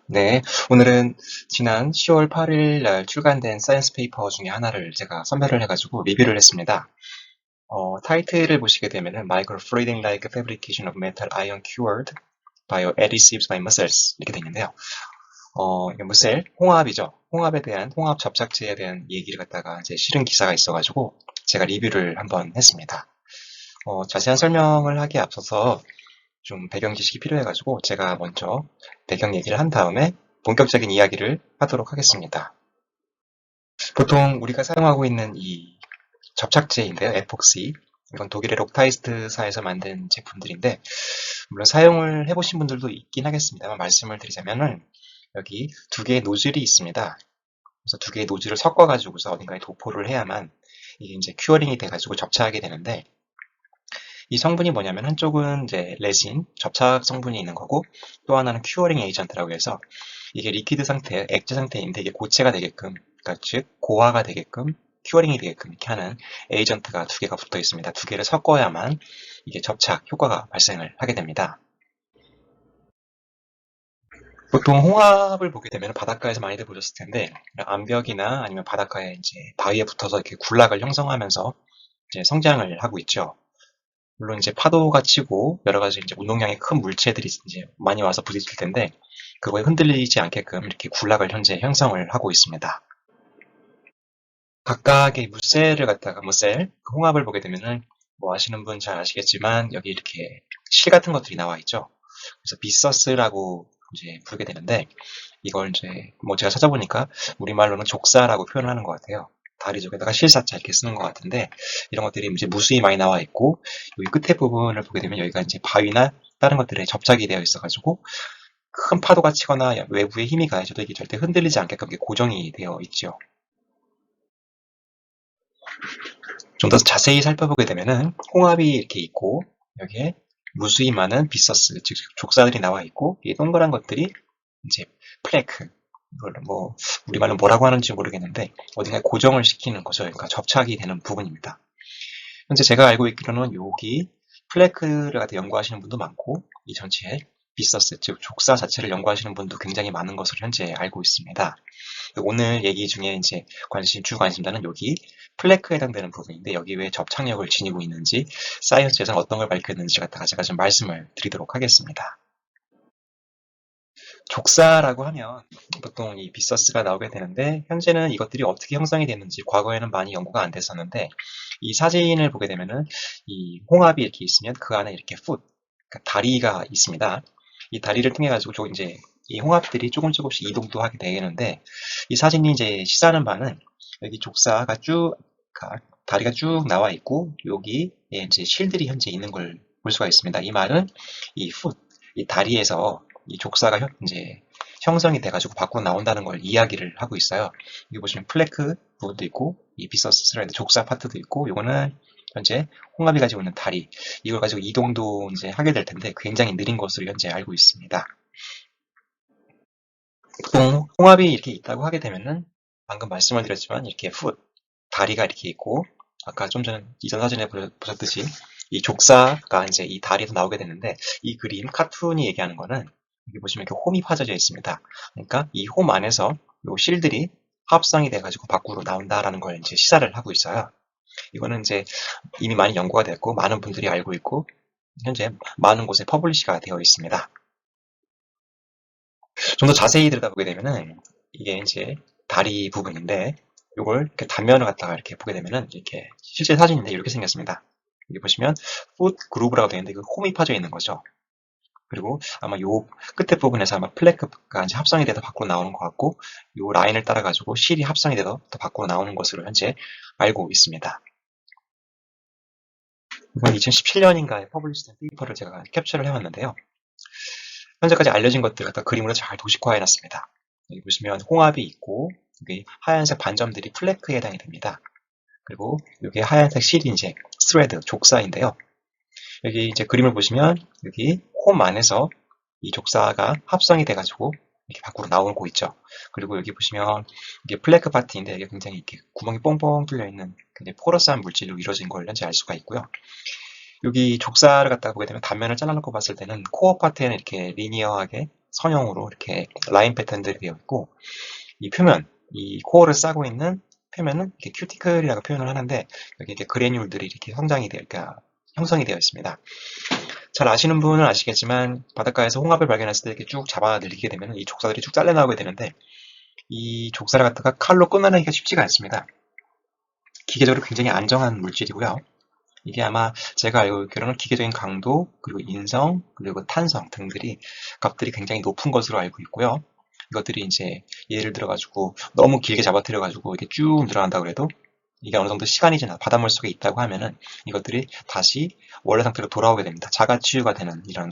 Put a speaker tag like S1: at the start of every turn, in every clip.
S1: 네, 오늘은 지난 10월 8일 날 출간된 사이언스 페이퍼 중에 하나를 제가 선별을 해가지고 리뷰를 했습니다. 타이틀을 보시게 되면은 Microfluidic like fabrication of metal ion cured by adhesives by muscles 이렇게 되어 있는데요. 이게 무셀, 홍합이죠. 홍합에 대한, 홍합 접착제에 대한 얘기를 갖다가 이제 실은 기사가 있어가지고 제가 리뷰를 한번 했습니다. 자세한 설명을 하기에 앞서서 좀 배경 지식이 필요해가지고 제가 먼저 배경 얘기를 한 다음에 본격적인 이야기를 하도록 하겠습니다. 보통 우리가 사용하고 있는 이 접착제인데요. 에폭시. 이건 독일의 록타이스트사에서 만든 제품들인데 물론 사용을 해보신 분들도 있긴 하겠습니다만 말씀을 드리자면은 여기 두 개의 노즐이 있습니다. 그래서 두 개의 노즐을 섞어가지고서 어딘가에 도포를 해야만 이게 이제 큐어링이 돼가지고 접착하게 되는데 이 성분이 뭐냐면 한쪽은 이제 레진, 접착 성분이 있는 거고 또 하나는 큐어링 에이전트라고 해서 이게 리퀴드 상태, 액체 상태인데 이게 고체가 되게끔, 그러니까 즉 고화가 되게끔 큐어링이 되게끔 이렇게 하는 에이전트가 두 개가 붙어 있습니다. 두 개를 섞어야만 이게 접착 효과가 발생을 하게 됩니다. 보통 홍합을 보게 되면 바닷가에서 많이들 보셨을 텐데 암벽이나 아니면 바닷가에 이제 바위에 붙어서 이렇게 군락을 형성하면서 이제 성장을 하고 있죠. 물론 이제 파도가 치고 여러 가지 이제 운동량의 큰 물체들이 이제 많이 와서 부딪힐 텐데 그거에 흔들리지 않게끔 이렇게 군락을 현재 형성을 하고 있습니다. 각각의 무셀을 갖다가 무셀 그 홍합을 보게 되면은 뭐 아시는 분 잘 아시겠지만 여기 이렇게 실 같은 것들이 나와 있죠. 그래서 비서스라고 이제 부르게 되는데 이걸 이제 뭐 제가 찾아보니까 우리말로는 족사라고 표현하는 것 같아요. 다리 쪽에다가 실사자 이렇게 쓰는 것 같은데 이런 것들이 이제 무수히 많이 나와 있고 여기 끝에 부분을 보게 되면 여기가 이제 바위나 다른 것들에 접착이 되어 있어가지고 큰 파도가 치거나 외부에 힘이 가해져도 이게 절대 흔들리지 않게끔 이게 고정이 되어 있죠. 좀 더 자세히 살펴보게 되면은 홍합이 이렇게 있고 여기에 무수히 많은 비서스 즉 족사들이 나와 있고 이 동그란 것들이 이제 플래크 이걸 뭐 우리말로 뭐라고 하는지 모르겠는데 어딘가에 고정을 시키는 거죠. 그러니까 접착이 되는 부분입니다. 현재 제가 알고 있기로는 여기 플래크를 갖다 연구하시는 분도 많고 이 전체에 비서스 즉 족사 자체를 연구하시는 분도 굉장히 많은 것으로 현재 알고 있습니다. 오늘 얘기 중에 이제 주 관심사는 여기 플래크에 해당되는 부분인데 여기 왜 접착력을 지니고 있는지 사이언스에서는 어떤 걸 밝혔는지 갖다가 제가 좀 말씀을 드리도록 하겠습니다. 족사라고 하면 보통 이 비서스가 나오게 되는데 현재는 이것들이 어떻게 형성이 됐는지 과거에는 많이 연구가 안 됐었는데 이 사진을 보게 되면은 이 홍합이 이렇게 있으면 그 안에 이렇게 그러니까 다리가 있습니다. 이 다리를 통해 가지고 이제 이 홍합들이 조금씩 이동도 하게 되는데 이 사진이 이제 시사하는 바는 여기 족사가 다리가 쭉 나와 있고 여기에 이제 실들이 현재 있는 걸 볼 수가 있습니다. 이 말은 이 다리에서 이 족사가 이제 형성이 돼가지고 밖으로 나온다는 걸 이야기를 하고 있어요. 여기 보시면 플래크 부분도 있고 이 비서스 스라이드 족사 파트도 있고 요거는 현재 홍합이 가지고 있는 다리 이걸 가지고 이동도 이제 하게 될 텐데 굉장히 느린 것으로 현재 알고 있습니다. 보통 홍합이 이렇게 있다고 하게 되면은 방금 말씀을 드렸지만 이렇게 다리가 이렇게 있고 아까 좀 전에 이전 사진에 보셨듯이 이 족사가 이제 이 다리에서 나오게 되는데 이 그림 카툰이 얘기하는 거는 여기 보시면 이렇게 홈이 파져져 있습니다. 그러니까 이 홈 안에서 요 실들이 합성이 돼가지고 밖으로 나온다라는 걸 이제 시사를 하고 있어요. 이거는 이제 이미 많이 연구가 됐고 많은 분들이 알고 있고 현재 많은 곳에 퍼블리시가 되어 있습니다. 좀 더 자세히 들여다보게 되면은 이게 이제 다리 부분인데 이걸 이렇게 단면을 갖다가 이렇게 보게 되면은 이렇게 실제 사진인데 이렇게 생겼습니다. 여기 보시면 풋 그루브라고 되어 있는데 그 홈이 파져 있는 거죠. 그리고 아마 요 끝에 부분에서 아마 플래크가 이제 합성이 돼서 밖으로 나오는 것 같고 요 라인을 따라 가지고 실이 합성이 돼서 더 밖으로 나오는 것으로 현재 알고 있습니다. 이건 2017년인가에 퍼블리시된 페이퍼를 제가 캡처를 해왔는데요. 현재까지 알려진 것들 갖다 그림으로 잘 도식화해놨습니다. 여기 보시면 홍합이 있고 여기 하얀색 반점들이 플래크에 해당이 됩니다. 그리고 여기 하얀색 실이 이제 스레드, 족사인데요. 여기 이제 그림을 보시면 여기 홈 안에서 이 족사가 합성이 돼가지고 이렇게 밖으로 나오고 있죠. 그리고 여기 보시면 이게 플래크 파트인데 이게 굉장히 이렇게 구멍이 뻥뻥 뚫려 있는 굉장히 포러스한 물질로 이루어진 걸 현재 알 수가 있고요. 여기 족사를 갖다가 보게 되면 단면을 잘라놓고 봤을 때는 코어 파트에는 이렇게 리니어하게 선형으로 이렇게 라인 패턴들이 되어 있고, 이 표면, 이 코어를 싸고 있는 표면은 이렇게 큐티클이라고 표현을 하는데, 여기 이렇게 그래뉴얼들이 이렇게 그러니까 형성이 되어 있습니다. 잘 아시는 분은 아시겠지만 바닷가에서 홍합을 발견했을 때 이렇게 쭉 잡아 늘리게 되면 이 족사들이 쭉 잘려 나오게 되는데, 이 족사를 갖다가 칼로 끊어내기가 쉽지가 않습니다. 기계적으로 굉장히 안정한 물질이고요. 이게 아마 제가 알고 있기로는 기계적인 강도, 그리고 인성, 그리고 탄성 등들이 값들이 굉장히 높은 것으로 알고 있고요. 이것들이 이제 예를 들어가지고 너무 길게 잡아뜨려가지고 이렇게 쭉 늘어난다고 해도 이게 어느 정도 시간이 지나 바닷물 속에 있다고 하면은 이것들이 다시 원래 상태로 돌아오게 됩니다. 자가치유가 되는 이런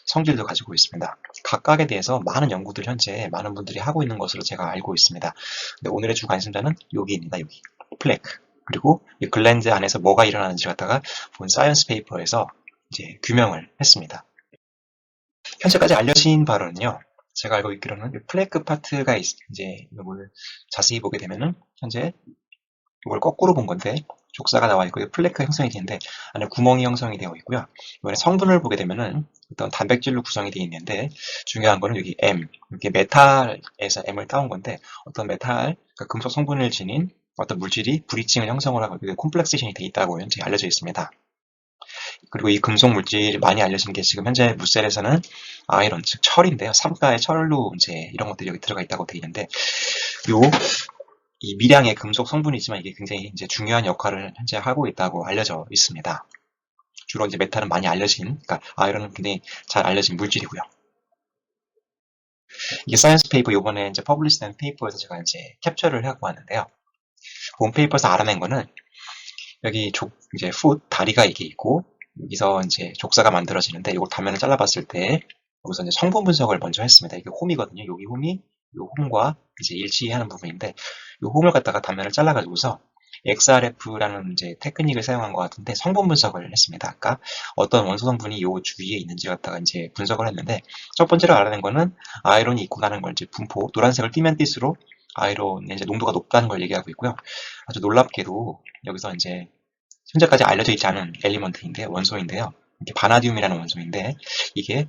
S1: 성질도 가지고 있습니다. 각각에 대해서 많은 연구들 현재 많은 분들이 하고 있는 것으로 제가 알고 있습니다. 근데 오늘의 주 관심자는 여기입니다. 여기 플래크. 그리고 이 글랜드 안에서 뭐가 일어나는지 갖다가 본 사이언스 페이퍼에서 이제 규명을 했습니다. 현재까지 알려진 바로는요. 제가 알고 있기로는 플래크 파트가 이제 이걸 자세히 보게 되면은 현재 이걸 거꾸로 본 건데 족사가 나와 있고 플래크가 형성이 되는데 안에 구멍이 형성이 되어 있고요. 이번에 성분을 보게 되면은 어떤 단백질로 구성이 되어 있는데 중요한 거는 여기 M, 이렇게 메탈에서 M을 따온 건데 어떤 메탈, 그러니까 금속 성분을 지닌 어떤 물질이 브리칭을 형성을 하고 콤플렉세이션이 되어 있다고 현재 알려져 있습니다. 그리고 이 금속 물질이 많이 알려진 게 지금 현재 무셀에서는 아이런, 즉 철인데요. 삼가의 철로 이제 이런 것들이 여기 들어가 있다고 되어 있는데 이 미량의 금속 성분이지만 이게 굉장히 이제 중요한 역할을 현재 하고 있다고 알려져 있습니다. 주로 이제 메탈은 많이 알려진, 그러니까 아이론은 굉장히 잘 알려진 물질이고요. 이게 사이언스 페이퍼 요번에 이제 퍼블리시된 페이퍼에서 제가 이제 캡처를 하고 왔는데요. 본 페이퍼에서 알아낸 거는 여기 이제 다리가 이게 있고 여기서 이제 족사가 만들어지는데 이걸 단면을 잘라봤을 때 여기서 이제 성분 분석을 먼저 했습니다. 이게 홈이거든요. 여기 홈이 이 홈과 이제 일치하는 부분인데 이 홈을 갖다가 단면을 잘라가지고서 XRF라는 이제 테크닉을 사용한 것 같은데 성분 분석을 했습니다. 아까 어떤 원소 성분이 요 주위에 있는지 갖다가 이제 분석을 했는데 첫 번째로 알아낸 거는 아이론이 있구나는 걸 이제 분포 노란색을 띠면 띠수록 아이론의 이제 농도가 높다는 걸 얘기하고 있고요. 아주 놀랍게도 여기서 이제 현재까지 알려져 있지 않은 엘리먼트인데 원소인데요. 이게 바나듐이라는 원소인데 이게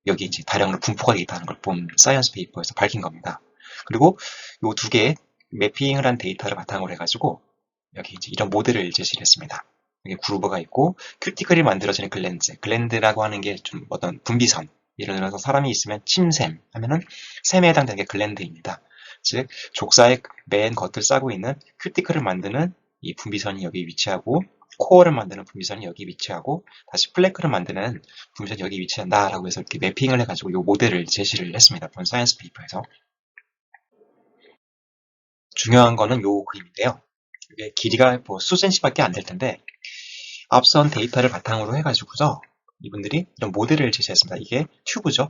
S1: 여기 이제 다량으로 분포가 되어 있다는 걸 본 사이언스 페이퍼에서 밝힌 겁니다. 그리고 요 두 개의 매핑을 한 데이터를 바탕으로 해가지고 여기 이제 이런 모델을 제시를 했습니다. 여기 그루브가 있고 큐티클이 만들어지는 글랜드라고 하는 게 좀 어떤 분비선. 예를 들어서 사람이 있으면 침샘 하면은 샘에 해당되는 게 글랜드입니다. 즉 족사의 맨 겉을 싸고 있는 큐티클을 만드는 이 분비선이 여기 위치하고 코어를 만드는 분비선이 여기 위치하고 다시 플래크를 만드는 분비선이 여기 위치한다라고 해서 이렇게 매핑을 해가지고 이 모델을 제시를 했습니다. 본 사이언스 페이퍼에서. 중요한 거는 요 그림인데요. 이게 길이가 뭐 수센치밖에 안 될 텐데 앞선 데이터를 바탕으로 해가지고서 이분들이 이런 모델을 제시했습니다. 이게 튜브죠.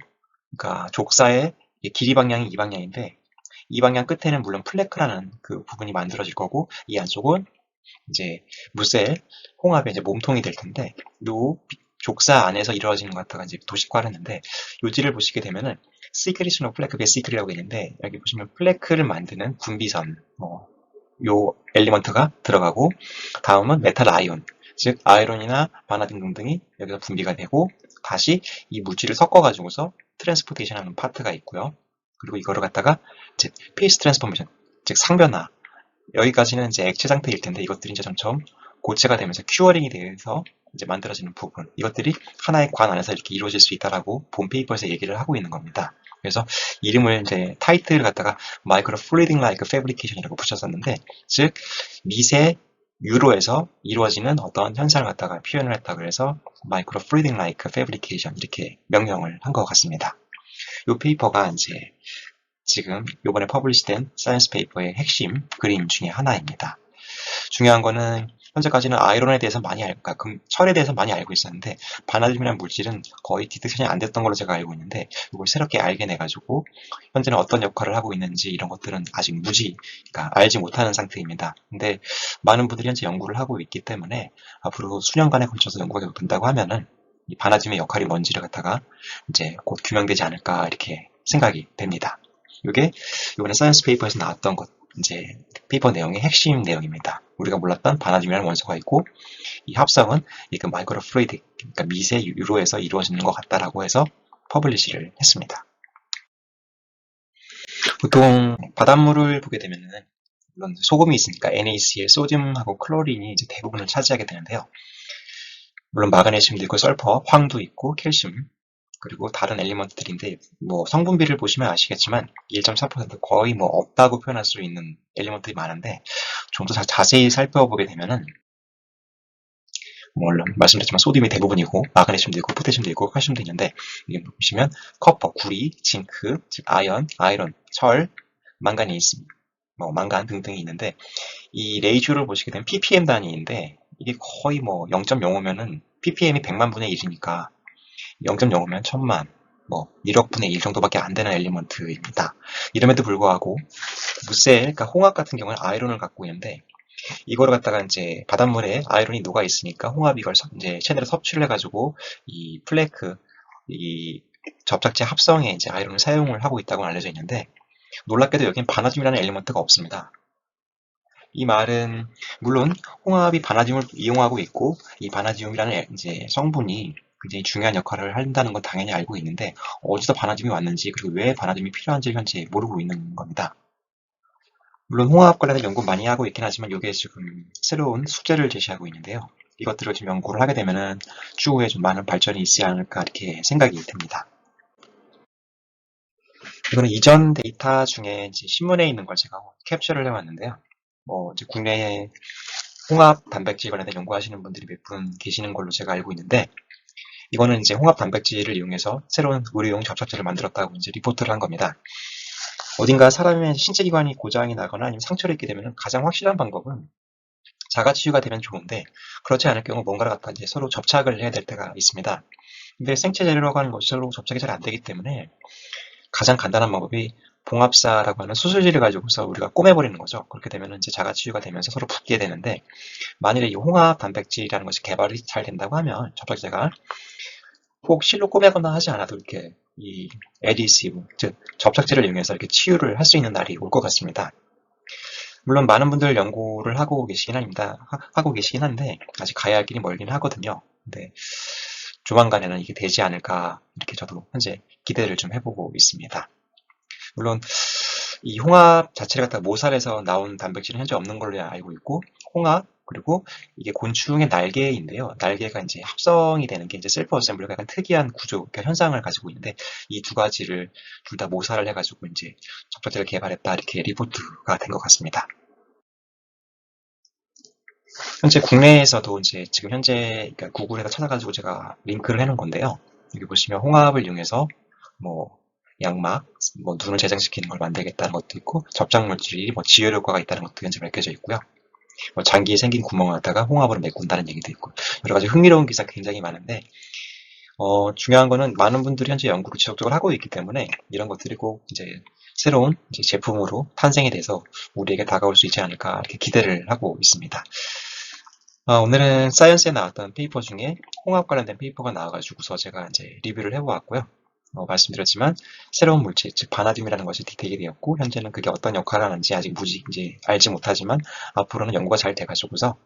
S1: 그러니까 족사의 길이 방향이 이 방향인데 이 방향 끝에는 물론 플래크라는 그 부분이 만들어질 거고 이 안쪽은 이제 무셀 홍합의 이제 몸통이 될 텐데 요 족사 안에서 이루어지는 것 같아가 이제 도식화를 했는데 요지를 보시게 되면은 시크리션 오브 플래크, 그게 시크리라고 있는데 여기 보시면 플래크를 만드는 분비선 요 엘리먼트가 들어가고 다음은 메탈 아이온, 즉 아이론이나 바나딘 등등이 여기서 분비가 되고 다시 이 물질을 섞어가지고서 트랜스포테이션 하는 파트가 있고요. 그리고 이거를 갖다가 이제 페이스 트랜스포메이션, 즉 상변화. 여기까지는 이제 액체 상태일 텐데 이것들이 이제 점점 고체가 되면서 큐어링이 되어서 이제 만들어지는 부분. 이것들이 하나의 관 안에서 이렇게 이루어질 수 있다라고 본 페이퍼에서 얘기를 하고 있는 겁니다. 그래서 이름을 이제 타이틀을 갖다가 Micro Fluidic Like Fabrication이라고 붙였었는데, 즉 미세 유로에서 이루어지는 어떤 현상을 갖다가 표현을 했다 그래서 Micro Fluidic Like Fabrication 이렇게 명명을 한 것 같습니다. 이 페이퍼가 이제 지금 이번에 퍼블리시된 사이언스 페이퍼의 핵심 그림 중에 하나입니다. 중요한 거는 현재까지는 아이론에 대해서 그러니까 철에 대해서 많이 알고 있었는데 바나듐이라는 물질은 거의 디텍션이 안 됐던 걸로 제가 알고 있는데 이걸 새롭게 알게 돼가지고 현재는 어떤 역할을 하고 있는지 이런 것들은 아직 그러니까 알지 못하는 상태입니다. 근데 많은 분들이 현재 연구를 하고 있기 때문에 앞으로 수년간에 걸쳐서 연구가 계속 된다고 하면은 이 바나듐의 역할이 뭔지를 갖다가 이제 곧 규명되지 않을까 이렇게 생각이 됩니다. 이게 이번에 사이언스 페이퍼에서 나왔던 이제 페이퍼 내용의 핵심 내용입니다. 우리가 몰랐던 바나듐이라는 원소가 있고 이 합성은 그 마이크로 플루이딕, 그러니까 미세 유로에서 이루어지는 것 같다라고 해서 퍼블리시를 했습니다. 보통 바닷물을 보게 되면은 물론 소금이 있으니까 NaCl, 소듐하고 클로린이 이제 대부분을 차지하게 되는데요. 물론 마그네슘도 있고 설퍼, 황도 있고 캘슘 그리고 다른 엘리먼트들인데 뭐 성분비를 보시면 아시겠지만 1.4% 거의 뭐 없다고 표현할 수 있는 엘리먼트들이 많은데 좀 더 자세히 살펴보게 되면은 물론 말씀드렸지만 소듐이 대부분이고 마그네슘도 있고 포테슘도 있고 칼슘도 있는데 여기 보시면 커퍼, 구리, 징크, 즉 아이론, 철, 망가니스, 뭐 망간 등등이 있는데 이 레이쇼를 보시게 되면 ppm 단위인데 이게 거의 뭐 0.05면은 ppm이 100만 분의 1이니까 0.05면 1000만, 뭐 1억 분의 1 정도밖에 안 되는 엘리먼트입니다. 이름에도 불구하고 무셀, 그러니까 홍합 같은 경우는 아이론을 갖고 있는데 이거를 갖다가 이제 바닷물에 아이론이 녹아 있으니까 홍합이 이걸 이제 체내로 섭취를 해가지고 이 플레이크, 이 접착제 합성에 이제 아이론을 사용을 하고 있다고 알려져 있는데 놀랍게도 여기는 바나듐이라는 엘리먼트가 없습니다. 이 말은 물론 홍합이 바나듐을 이용하고 있고 이 바나듐이라는 이제 성분이 굉장히 중요한 역할을 한다는 건 당연히 알고 있는데 어디서 바나듐이 왔는지 그리고 왜 바나듐이 필요한지 현재 모르고 있는 겁니다. 물론 홍합 관련된 연구 많이 하고 있긴 하지만 이게 지금 새로운 숙제를 제시하고 있는데요. 이것들을 지금 연구를 하게 되면은 추후에 좀 많은 발전이 있지 않을까 이렇게 생각이 듭니다. 이거는 이전 데이터 중에 이제 신문에 있는 걸 제가 캡처를 해왔는데요. 뭐 이제 국내에 홍합 단백질 관련된 연구하시는 분들이 몇 분 계시는 걸로 제가 알고 있는데 이거는 이제 홍합 단백질을 이용해서 새로운 의료용 접착제를 만들었다고 이제 리포트를 한 겁니다. 어딘가 사람의 신체 기관이 고장이 나거나 아니면 상처를 입게 되면 가장 확실한 방법은 자가 치유가 되면 좋은데 그렇지 않을 경우 뭔가를 갖다 이제 서로 접착을 해야 될 때가 있습니다. 근데 생체 재료라고 하는 것이 서로 접착이 잘 안 되기 때문에 가장 간단한 방법이 봉합사라고 하는 수술지를 가지고서 우리가 꼬매버리는 거죠. 그렇게 되면 이제 자가 치유가 되면서 서로 붙게 되는데 만일에 이 홍합 단백질이라는 것이 개발이 잘 된다고 하면 접착제가 꼭 실로 꼬매거나 하지 않아도 이렇게 이 에디시브, 즉 접착제를 이용해서 이렇게 치유를 할 수 있는 날이 올 것 같습니다. 물론 많은 분들 연구를 하고 계시긴 한데 아직 가야 할 길이 멀긴 하거든요. 근데 조만간에는 이게 되지 않을까 이렇게 저도 현재 기대를 좀 해보고 있습니다. 물론 이 홍합 자체를 갖다가 모살해서 나온 단백질은 현재 없는 걸로 알고 있고 홍합 그리고 이게 곤충의 날개인데요. 날개가 이제 합성이 되는 게 이제 셀프 어셈블리가 약간 특이한 구조, 그러니까 현상을 가지고 있는데 이 두 가지를 둘 다 모살을 해가지고 이제 접착제를 개발했다 이렇게 리포트가 된 것 같습니다. 현재 국내에서도 이제 지금 현재 그러니까 구글에다 찾아가지고 제가 링크를 해놓은 건데요. 여기 보시면 홍합을 이용해서 뭐 양막, 뭐 눈을 제장시키는 걸 만들겠다는 것도 있고 접착 물질이 뭐 지혈 효과가 있다는 것도 현재 밝혀져 있고요. 뭐 장기에 생긴 구멍을 갖다가 홍합으로 메꾼다는 얘기도 있고 여러 가지 흥미로운 기사 굉장히 많은데 중요한 거는 많은 분들이 현재 연구를 지속적으로 하고 있기 때문에 이런 것들이 꼭 이제 새로운 이제 제품으로 탄생이 돼서 우리에게 다가올 수 있지 않을까 이렇게 기대를 하고 있습니다. 오늘은 사이언스에 나왔던 페이퍼 중에 홍합 관련된 페이퍼가 나와가지고서 제가 이제 리뷰를 해보았고요. 말씀드렸지만 새로운 물질, 즉 바나듐이라는 것이 디텍이 되었고 현재는 그게 어떤 역할을 하는지 아직 무지 이제 알지 못하지만 앞으로는 연구가 잘 돼가지고서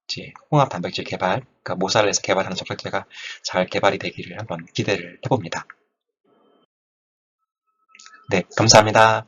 S1: 이제 홍합 단백질 개발, 그러니까 모사를 해서 개발하는 접착제가 잘 개발이 되기를 한번 기대를 해봅니다. 네, 감사합니다.